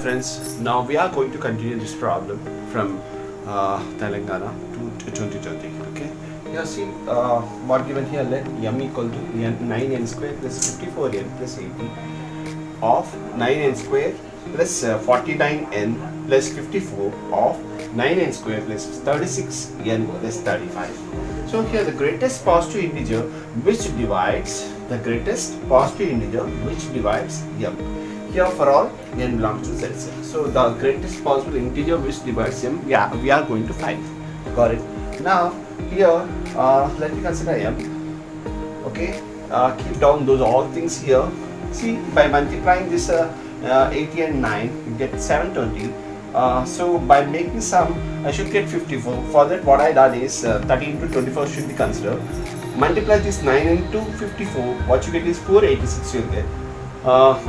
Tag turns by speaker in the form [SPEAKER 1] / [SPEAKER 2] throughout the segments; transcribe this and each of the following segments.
[SPEAKER 1] friends, now we are going to continue this problem from Telangana to 2020. Okay, here see what given here, let m equal to 9n square plus 54n plus 80 of 9n square plus 49n plus 54 of 9n square plus 36n plus 35. So here the greatest positive integer which divides m. Here for all n belongs to Z. So the greatest possible integer which divides m, we are going to find. Got it? Now here let me consider m. Okay, keep down those all things here. See, by multiplying this 80 and 9 you get 720. So by making sum I should get 54. For that what I done is 30 into 24 should be considered. Multiply this 9 into 54, what you get is 486 you'll get.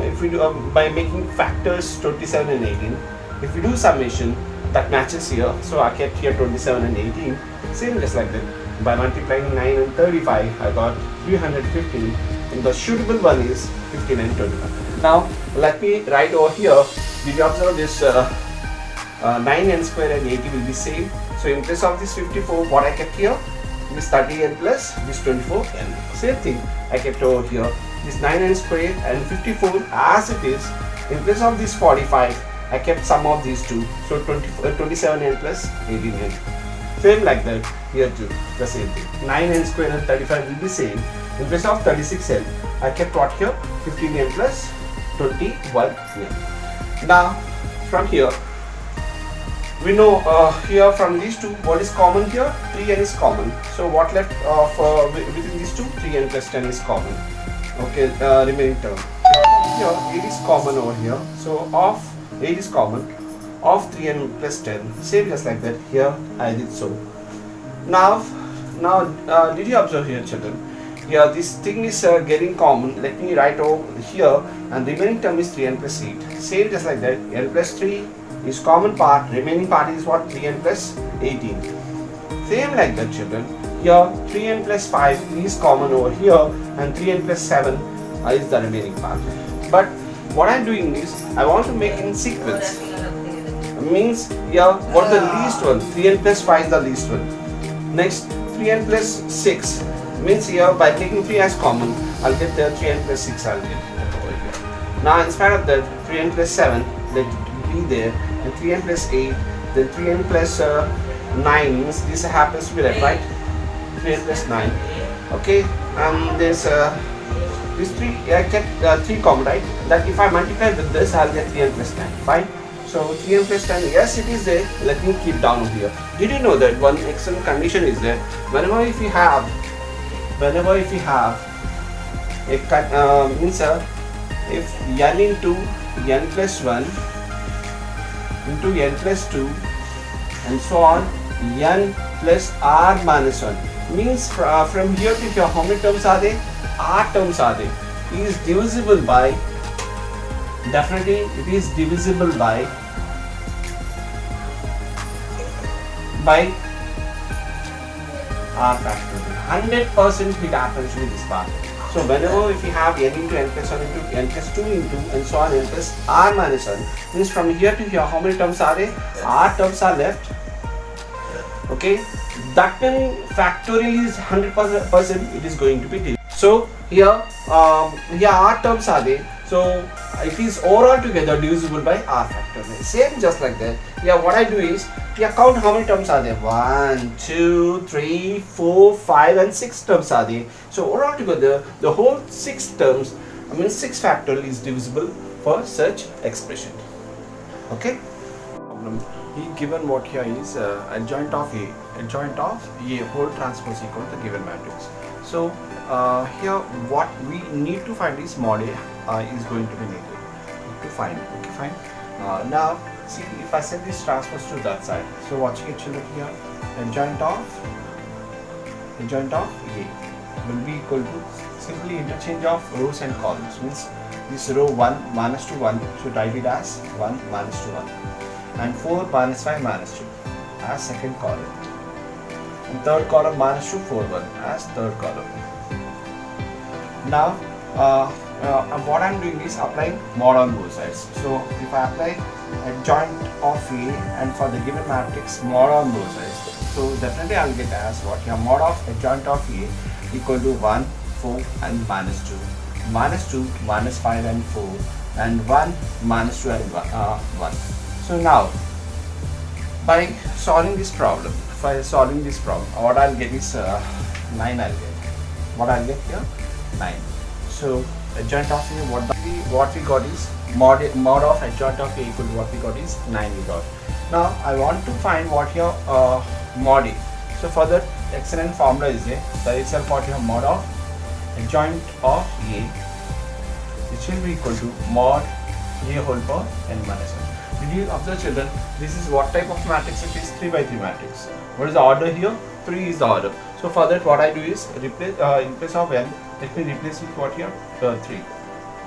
[SPEAKER 1] If we do by making factors 27 and 18, if we do summation that matches here, so I kept here 27 and 18, same just like that. By multiplying 9 and 35 I got 315, and the suitable one is 15 and 25. Now let me write over here. Did you observe this 9n square and 80 will be same. So in place of this 54, what I kept here, this 30n plus this 24n. Same thing I kept over here, this 9n square and 54 as it is. In place of this 45, I kept sum of these two, so 27n plus 18n. Same like that here too, the same thing. 9n square and 35 will be same. In place of 36n, I kept what here, 15n plus 21n. Now from here we know here from these two what is common here, 3n is common. So what left within these two, 3n plus 10 is common. Okay, remaining term here 8 is common over here. So of 8 is common, of 3n plus 10, same just like that. Here I did so. Now did you observe here, children? Here this thing is getting common. Let me write over here, and remaining term is 3n plus 8. Same just like that. n plus 3 is common part, remaining part is what, 3n plus 18. Same like that, children. Here 3n plus 5 is common over here, and 3n plus 7 is the remaining part. But what I am doing is I want to make in sequence. Means here what the least one, 3n plus 5 is the least one. Next 3n plus 6 means here by taking 3 as common I'll get the 3n plus 6 I'll get over here. Now in spite of that 3n plus 7 let it be there, and 3n plus 8, then 3n plus 9 means this happens to be left, right? 3n plus 9. Okay, there's this 3, I get 3 common, right? That if I multiply with this I'll get 3n plus 10. Fine. So 3n plus 10, yes it is there. Let me keep down over here. Did you know that one excellent condition is there? Whenever if you have a means if n into n plus 1 into n plus 2 and so on, n plus r minus 1 means from here to here how many terms are there? R terms are there. It is divisible by, definitely it is divisible by r factor. 100% it happens with this part. So whenever if you have n into n plus 1 into n plus 2 into and so on n plus r minus 1 means from here to here how many terms are there? R terms are left. Okay, that means factorial is 100% it is going to be divisible. So here r terms are there. So it is overall together divisible by r factorial. Same just like that. Yeah, what I do is count how many terms are there. 1, 2, 3, 4, 5 and 6 terms are there. So overall together the whole 6 terms, I mean 6 factorial is divisible for such expression. Okay. He given what here is adjoint of A whole transpose equal to the given matrix. So here what we need to find is mod A is going to be needed to find. Okay, fine. Now see, if I set this transpose to that side, so what you get, children, here adjoint of A will be equal to simply interchange of rows and columns. Means this row 1 minus 2 1 should write it as 1 minus 2 1, and 4 minus 5 minus 2 as second column, and third column minus 2 4 1 as third column. Now what I am doing is applying mod on both sides. So if I apply adjoint of A and for the given matrix mod on both sides. So definitely I'll get as what here mod of adjoint of A equal to 1, 4 and minus 2. Minus 2, minus 5 and 4 and 1, minus 2 and 1. So now by solving this problem, what I'll get is 9 I'll get. What I'll get here? 9. So adjoint of A, what we got is mod of adjoint of A equal to what we got is 9 we got. Now I want to find what here mod A. So for that excellent formula is there. That itself what here mod of adjoint of A, which will be equal to mod A whole power n minus 1. Did you observe, children? This is what type of matrix it is? 3 by 3 matrix. What is the order here? 3 is the order. So for that what I do is replace in place of n, let me replace with what here? 3.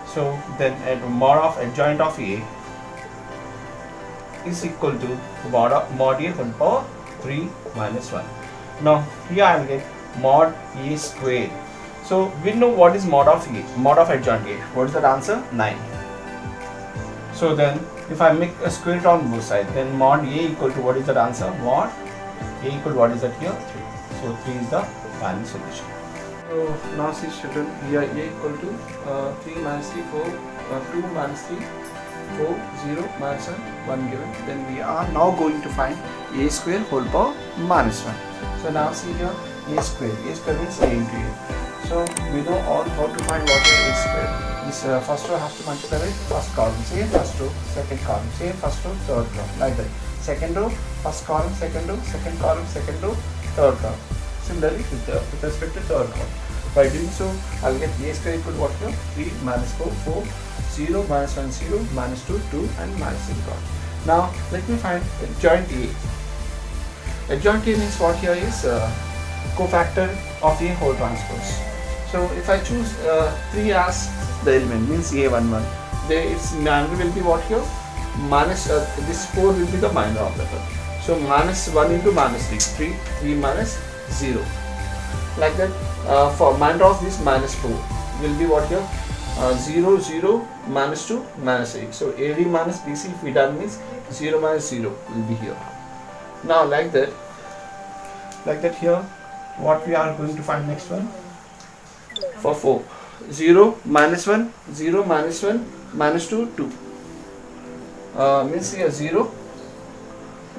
[SPEAKER 1] So then mod of adjoint of A is equal to mod A whole power 3 minus 1. Now here I will get mod A squared. So we know what is mod of A, mod of adjoint A. What is that answer? 9. So then if I make a square root on both sides, then mod A equal to what is that answer? Mod A equal to what is that here? 3. So 3 is the final solution. So now see children, here A equal to 3 minus 3, 4, 2 minus 3, 4, 0 minus 1 given. Then we are now going to find A square whole power minus 1. So now see here A square means A into A. So we know all how to find what is A square. This first row has to multiply with first column, same first row, second column, same first row, third column, like that. Second row, first column, second row, second column, second row, third column. Similarly with respect to third column. By doing so, I'll get A square equal to what here? 3 minus 4, 4, 0 minus 1, 0, minus 2, 2 and minus 3 got. Now let me find adjoint A. Adjoint A means what here is cofactor of A whole transpose. So if I choose 3 as the element, means A11, its minor will be what here? Minus, this 4 will be the minor of the term. So minus 1 into minus 3, 3 minus 0. Like that, for minor of this minus 4 will be what here? 0, 0, minus 2, minus 8. So AD minus BC if we done means 0 minus 0 will be here. Now like that here, what we are going to find next one? For 4, 0 minus 1, 0 minus 1, minus 2, 2. Means here 0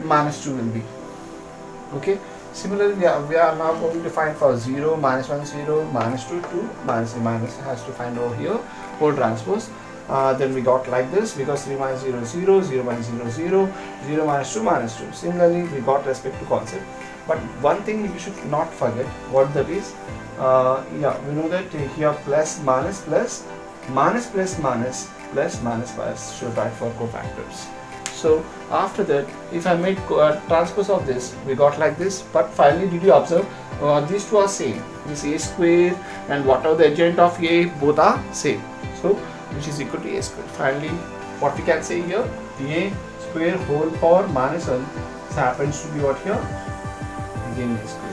[SPEAKER 1] minus 2 will be. Okay. Similarly, we are now going to find for 0, minus 1, 0, minus 2, 2, minus has to find over here, whole transpose. Then we got like this, because 3 minus 0 is 0, 0 minus 0 is 0, 0 minus 2 minus 2. Similarly, we got respect to concept. But one thing you should not forget, what that is, we know that here plus minus plus, minus plus minus, plus minus plus should write for cofactors. So after that, if I made transpose of this, we got like this. But finally, did you observe these two are same? This A square and whatever the adjoint of A, both are same. So which is equal to A square. Finally, what we can say here? A square whole power minus 1 happens to be what here? Again A square.